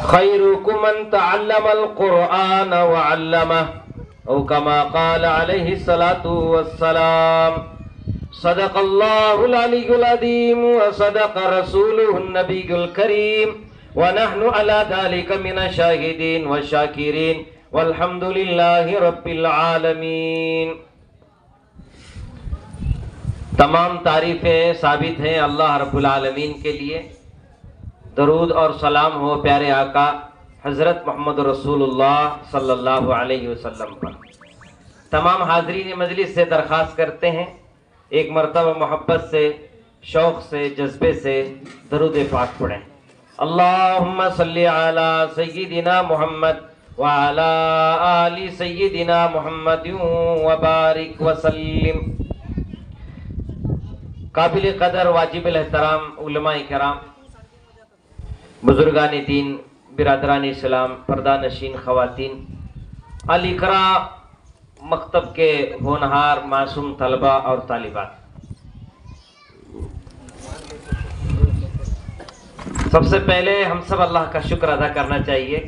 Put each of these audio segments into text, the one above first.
خیرکم من تعلم القرآن وعلمہ او کما قال علیہ الصلاة والسلام صدق اللہ العلی العظیم وصدق رسولہ النبی الکریم ونحن على ذلك من الشاہدین والشاکرین والحمد للہ رب العالمین۔ تمام تعریفیں ثابت ہیں اللہ رب العالمین کے لیے۔ درود اور سلام ہو پیارے آقا حضرت محمد رسول اللہ صلی اللہ علیہ وسلم پر۔ تمام حاضرین مجلس سے درخواست کرتے ہیں ایک مرتبہ محبت سے، شوق سے، جذبے سے درود پاک پڑھیں۔ اللہم صلی علی سیدنا محمد وعلی آل سیدنا محمد وبارک وسلم۔ قابل قدر واجب الاحترام علماء کرام، بزرگان دین، برادران اسلام، پردہ نشین خواتین، الاقرا مکتب کے ہونہار معصوم طلبہ اور طالبات، سب سے پہلے ہم سب اللہ کا شکر ادا کرنا چاہیے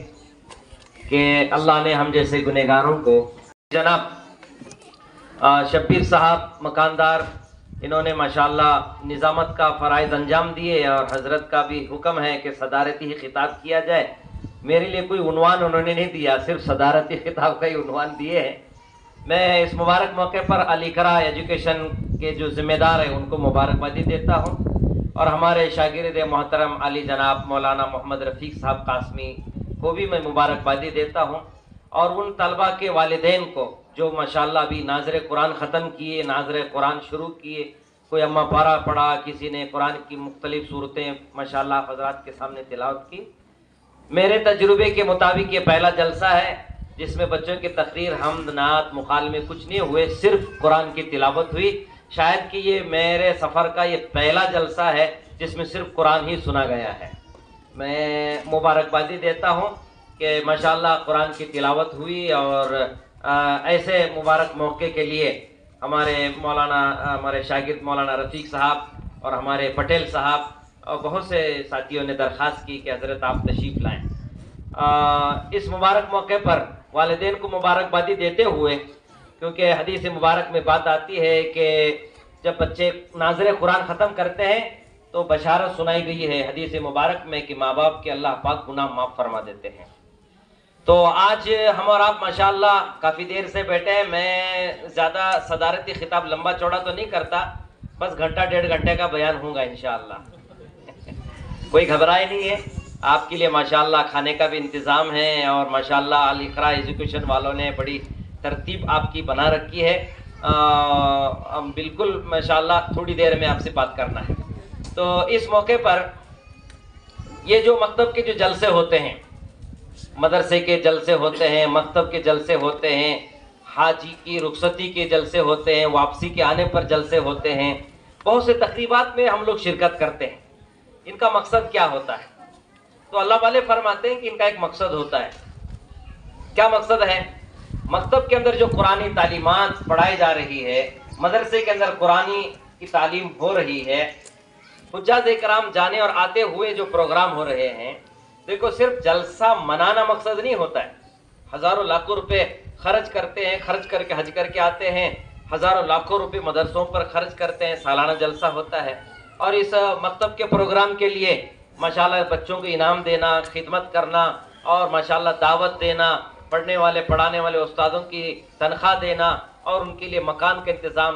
کہ اللہ نے ہم جیسے گنہگاروں کو، جناب شبیر صاحب مکاندار، انہوں نے ماشاءاللہ نظامت کا فرائض انجام دیے اور حضرت کا بھی حکم ہے کہ صدارتی خطاب کیا جائے۔ میرے لیے کوئی عنوان انہوں نے نہیں دیا، صرف صدارتی خطاب کا ہی عنوان دیے ہیں۔ میں اس مبارک موقع پر الاقرا ایجوکیشن کے جو ذمہ دار ہیں ان کو مبارکبادی دیتا ہوں، اور ہمارے شاگرد محترم علی جناب مولانا محمد رفیق صاحب قاسمی کو بھی میں مبارکبادی دیتا ہوں، اور ان طلبہ کے والدین کو جو ماشاءاللہ ابھی ناظر قرآن ختم کیے، ناظر قرآن شروع کیے، کوئی اما پارا پڑھا، کسی نے قرآن کی مختلف صورتیں ماشاءاللہ حضرات کے سامنے تلاوت کی۔ میرے تجربے کے مطابق یہ پہلا جلسہ ہے جس میں بچوں کی تقریر، حمد، نعت، مکالمے کچھ نہیں ہوئے، صرف قرآن کی تلاوت ہوئی۔ شاید کہ یہ میرے سفر کا یہ پہلا جلسہ ہے جس میں صرف قرآن ہی سنا گیا ہے۔ میں مبارکبادی دیتا ہوں کہ ماشاءاللہ قرآن کی تلاوت ہوئی، اور ایسے مبارک موقع کے لیے ہمارے شاگرد مولانا رفیق صاحب اور ہمارے پٹیل صاحب اور بہت سے ساتھیوں نے درخواست کی کہ حضرت آپ تشریف لائیں۔ اس مبارک موقع پر والدین کو مبارکبادی دیتے ہوئے، کیونکہ حدیث مبارک میں بات آتی ہے کہ جب بچے ناظر قرآن ختم کرتے ہیں تو بشارت سنائی گئی ہے حدیث مبارک میں کہ ماں باپ کے اللہ پاک گناہ معاف فرما دیتے ہیں۔ تو آج ہم اور آپ ماشاءاللہ کافی دیر سے بیٹھے ہیں۔ میں زیادہ صدارتی خطاب لمبا چوڑا تو نہیں کرتا، بس گھنٹہ ڈیڑھ گھنٹے کا بیان ہوگا انشاءاللہ۔ کوئی گھبرائے نہیں ہے، آپ کے لیے ماشاءاللہ کھانے کا بھی انتظام ہے، اور ماشاءاللہ الاقرا ایجوکیشن والوں نے بڑی ترتیب آپ کی بنا رکھی ہے۔ بالکل ماشاءاللہ تھوڑی دیر میں آپ سے بات کرنا ہے۔ تو اس موقع پر یہ جو مکتب کے جو جلسے ہوتے ہیں، مدرسے کے جلسے ہوتے ہیں، مکتب کے جلسے ہوتے ہیں، حاجی کی رخصتی کے جلسے ہوتے ہیں، واپسی کے آنے پر جلسے ہوتے ہیں، بہت سے تقریبات میں ہم لوگ شرکت کرتے ہیں۔ ان کا مقصد کیا ہوتا ہے؟ تو اللہ والے فرماتے ہیں کہ ان کا ایک مقصد ہوتا ہے۔ کیا مقصد ہے؟ مکتب کے اندر جو قرآنی تعلیمات پڑھائی جا رہی ہے، مدرسے کے اندر قرآنی کی تعلیم ہو رہی ہے، حجاج کرام جانے اور آتے ہوئے جو پروگرام ہو رہے ہیں، دیکھو صرف جلسہ منانا مقصد نہیں ہوتا ہے۔ ہزاروں لاکھوں روپے خرچ کرتے ہیں، خرچ کر کے حج کر کے آتے ہیں، ہزاروں لاکھوں روپے مدرسوں پر خرچ کرتے ہیں، سالانہ جلسہ ہوتا ہے، اور اس مکتب کے پروگرام کے لیے ماشاءاللہ بچوں کو انعام دینا، خدمت کرنا، اور ماشاءاللہ دعوت دینا، پڑھنے والے پڑھانے والے استادوں کی تنخواہ دینا، اور ان کے لیے مکان کا انتظام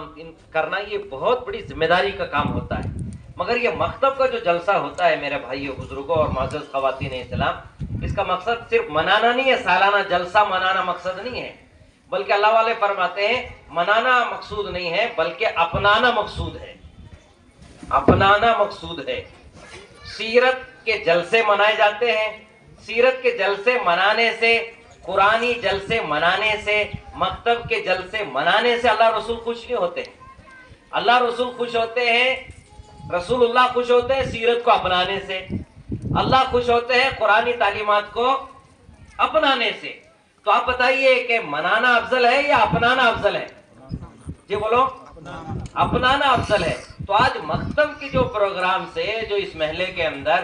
کرنا، یہ بہت بڑی ذمہ داری کا کام ہوتا ہے۔ مگر یہ مکتب کا جو جلسہ ہوتا ہے میرے بھائیوں، بزرگوں اور معزز خواتین اسلام، اس کا مقصد صرف منانا نہیں ہے، سالانہ جلسہ منانا مقصد نہیں ہے، بلکہ اللہ والے فرماتے ہیں منانا مقصود نہیں ہے بلکہ اپنانا مقصود ہے۔ اپنانا مقصود ہے۔ سیرت کے جلسے منائے جاتے ہیں، سیرت کے جلسے منانے سے، قرآنی جلسے منانے سے، مکتب کے جلسے منانے سے اللہ رسول خوش نہیں ہوتے۔ اللہ رسول خوش ہوتے ہیں، رسول اللہ خوش ہوتے ہیں سیرت کو اپنانے سے، اللہ خوش ہوتے ہیں قرآنی تعلیمات کو اپنانے سے۔ تو آپ بتائیے کہ منانا افضل ہے یا اپنانا افضل ہے؟ جی بولو، اپنانا افضل ہے۔ تو آج مکتب کے جو پروگرام سے، جو اس محلے کے اندر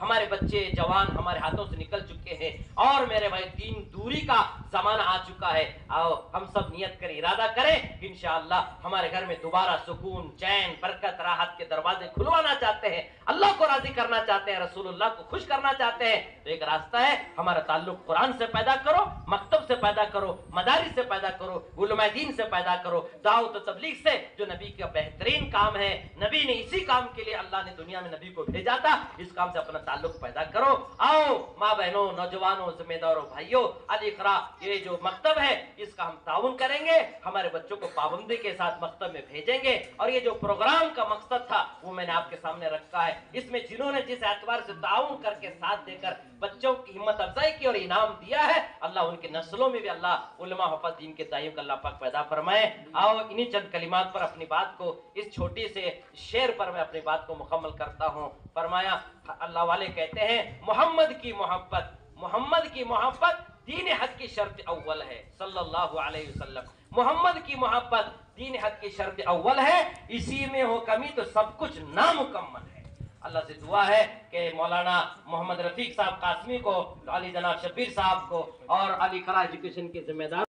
ہمارے بچے جوان ہمارے ہاتھوں سے نکل چکے ہیں، اور میرے بھائی دین دوری کا زمانہ آ چکا ہے۔ آؤ ہم سب نیت کریں، ارادہ کریں کہ انشاءاللہ ہمارے گھر میں دوبارہ سکون، چین، برکت، راحت کے دروازے کھلوانا چاہتے ہیں، اللہ کو راضی کرنا چاہتے ہیں، رسول اللہ کو خوش کرنا چاہتے ہیں، تو ایک راستہ ہے ہمارا تعلق قرآن سے پیدا کرو، مکتب سے پیدا کرو، مدارس سے پیدا کرو، علماء دین سے پیدا کرو، دعوت و تبلیغ سے، جو نبی کا بہترین کام ہے، نبی نے اسی کام کے لیے اللہ نے دنیا میں نبی کو بھیجا تھا، اس کام سے اپنا تعلق پیدا کرو۔ آؤ ماں بہنوں، نوجوانوں، ذمہ داروں، بھائیوں، الاقرا یہ جو مکتب ہے اس کا ہم تعاون کریں گے، ہمارے بچوں کو پابندی کے ساتھ مکتب میں بھیجیں گے، اور یہ جو پروگرام کا مقصد تھا وہ میں نے آپ کے سامنے رکھا ہے۔ اس میں جنہوں نے جس اعتبار سے تعاون کر کے ساتھ دے کر بچوں کی ہمت افزائی کی اور انعام دیا ہے، اللہ ان کی نسلوں میں بھی اللہ علماء حفاظ دین کے دائیوں کا اللہ پاک پیدا فرمائے۔ آؤ انہی چند کلمات پر اپنی بات کو، اس چھوٹی سے شعر پر میں اپنی بات کو مکمل کرتا ہوں۔ فرمایا اللہ والے کہتے ہیں محمد کی محبت دین حق کی شرط اول ہے، صلی اللہ علیہ وسلم۔ محمد کی محبت دین حق کی شرط اول ہے، اسی میں ہو کمی تو سب کچھ نامکمل ہے۔ اللہ سے دعا ہے کہ مولانا محمد رفیق صاحب قاسمی کو، علی جناب شبیر صاحب کو اور علی قرا ایجوکیشن کے ذمہ دار